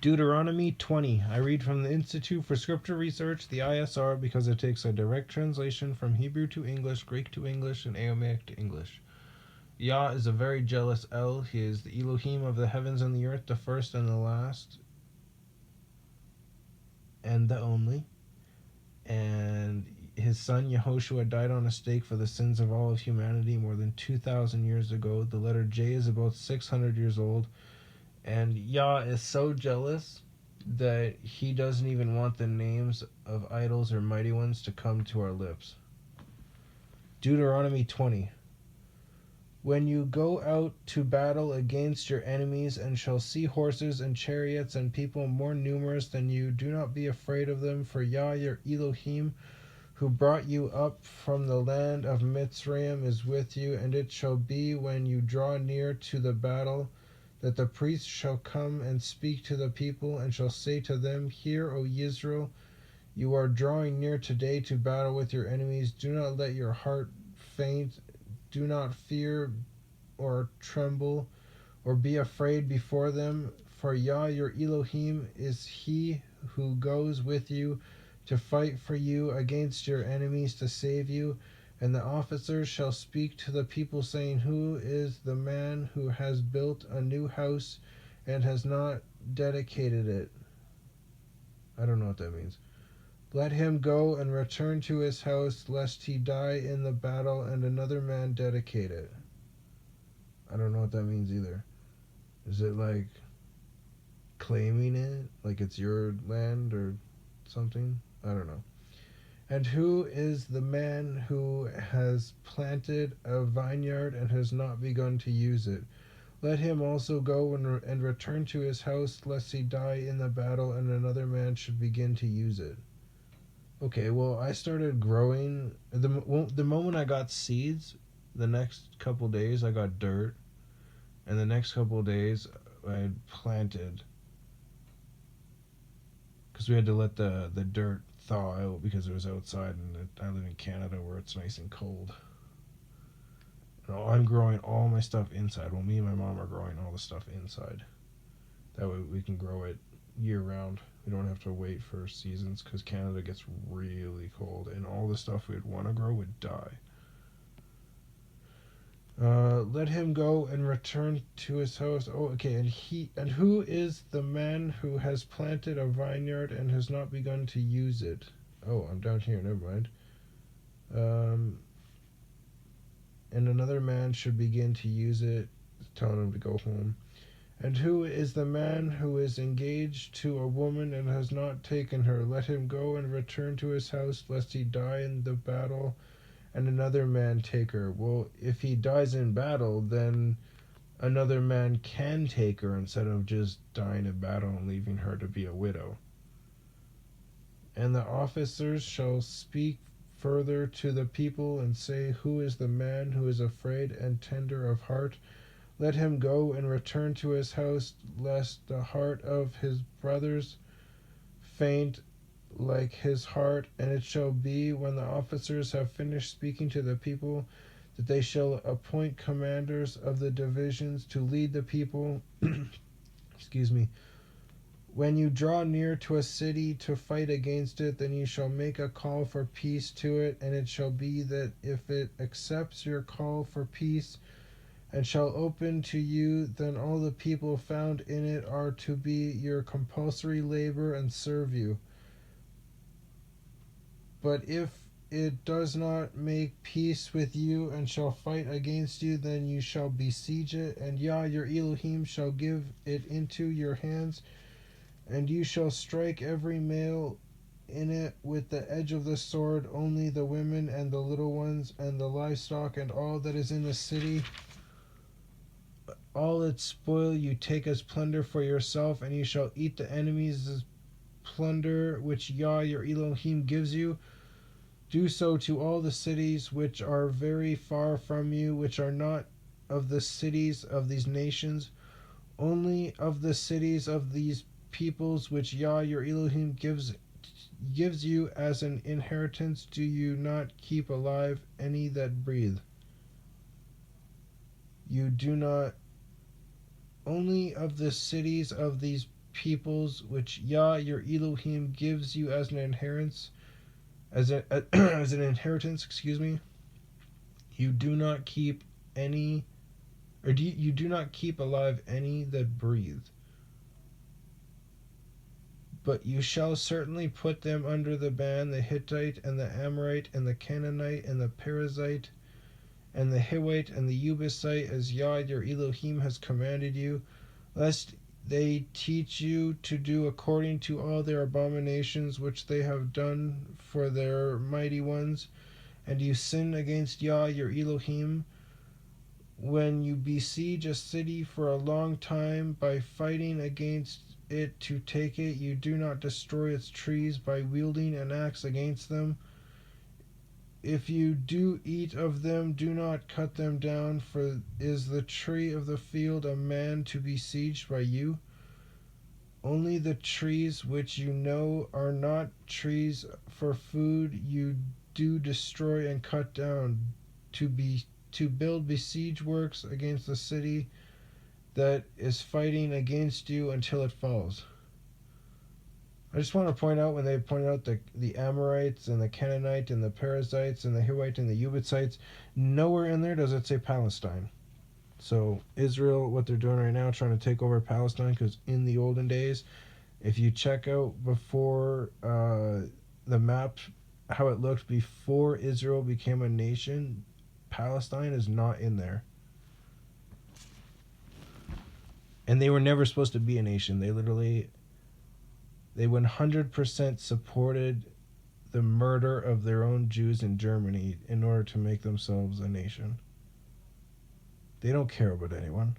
Deuteronomy 20. I read from the Institute for Scripture Research, the ISR, because it takes a direct translation from Hebrew to English, Greek to English, and Aramaic to English. Yah is a very jealous El. He is the Elohim of the heavens and the earth, the first and the last, and the only. And his son Yehoshua died on a stake for the sins of all of humanity more than 2,000 years ago. The letter J is about 600 years old. And Yah is so jealous that he doesn't even want the names of idols or mighty ones to come to our lips. Deuteronomy 20. When you go out to battle against your enemies and shall see horses and chariots and people more numerous than you, do not be afraid of them, for Yah your Elohim, who brought you up from the land of Mitzrayim, is with you. And it shall be when you draw near to the battle that the priest shall come and speak to the people, and shall say to them, Hear, O Israel, you are drawing near today to battle with your enemies. Do not let your heart faint. Do not fear or tremble or be afraid before them. For Yah your Elohim is he who goes with you to fight for you against your enemies to save you. And the officers shall speak to the people, saying, Who is the man who has built a new house and has not dedicated it? I don't know what that means. Let him go and return to his house, lest he die in the battle, and another man dedicate it. I don't know what that means either. Is it like claiming it? Like it's your land or something? I don't know. And who is the man who has planted a vineyard and has not begun to use it? Let him also go and return to his house, lest he die in the battle, and another man should begin to use it. Okay, well, I started growing. The moment I got seeds, the next couple days I got dirt, and the next couple days I had planted. Because we had to let the dirt thaw out because it was outside, and I live in Canada where it's nice and cold. And I'm growing all my stuff inside. Well, me and my mom are growing all the stuff inside. That way we can grow it year round. We don't have to wait for seasons because Canada gets really cold, and all the stuff we'd want to grow would die. Let him go and return to his house. Oh, okay. And who is the man who has planted a vineyard and has not begun to use it? Oh, I'm down here. Never mind. And another man should begin to use it, telling him to go home. And who is the man who is engaged to a woman and has not taken her? Let him go and return to his house, lest he die in the battle, and another man take her. Well, if he dies in battle, then another man can take her instead of just dying in battle and leaving her to be a widow. And the officers shall speak further to the people and say, Who is the man who is afraid and tender of heart? Let him go and return to his house, lest the heart of his brothers faint like his heart. And it shall be, when the officers have finished speaking to the people, that they shall appoint commanders of the divisions to lead the people. Excuse me. When you draw near to a city to fight against it, then you shall make a call for peace to it. And it shall be that if it accepts your call for peace and shall open to you, then all the people found in it are to be your compulsory labor and serve you. But if it does not make peace with you and shall fight against you, then you shall besiege it, and Yah your Elohim shall give it into your hands, and you shall strike every male in it with the edge of the sword, only the women and the little ones and the livestock and all that is in the city. All its spoil you take as plunder for yourself, and you shall eat the enemy's plunder which Yah your Elohim gives you. Do so to all the cities which are very far from you, which are not of the cities of these nations, only of the cities of these peoples which Yah your Elohim gives you as an inheritance. Do you not keep alive any that breathe? You do not. Only of the cities of these peoples which Yah your Elohim gives you as an inheritance, as an inheritance, you do not keep any, you do not keep alive any that breathe. But you shall certainly put them under the ban, the Hittite and the Amorite and the Canaanite and the Perizzite and the Hivite and the Jebusite, as Yah your Elohim has commanded you, lest they teach you to do according to all their abominations which they have done for their mighty ones, and you sin against Yah your Elohim. When you besiege a city for a long time by fighting against it to take it, you do not destroy its trees by wielding an axe against them. If you do eat of them, do not cut them down, for is the tree of the field a man to be besieged by you? Only the trees which you know are not trees for food you do destroy and cut down, to build besiege works against the city that is fighting against you until it falls. I just want to point out, when they point out the Amorites and the Canaanite and the Perizzites and the Hivite and the Jebusites, nowhere in there does it say Palestine. So Israel, what they're doing right now, trying to take over Palestine, because in the olden days, if you check out before the map, how it looked before Israel became a nation, Palestine is not in there. And they were never supposed to be a nation. They 100% supported the murder of their own Jews in Germany in order to make themselves a nation. They don't care about anyone.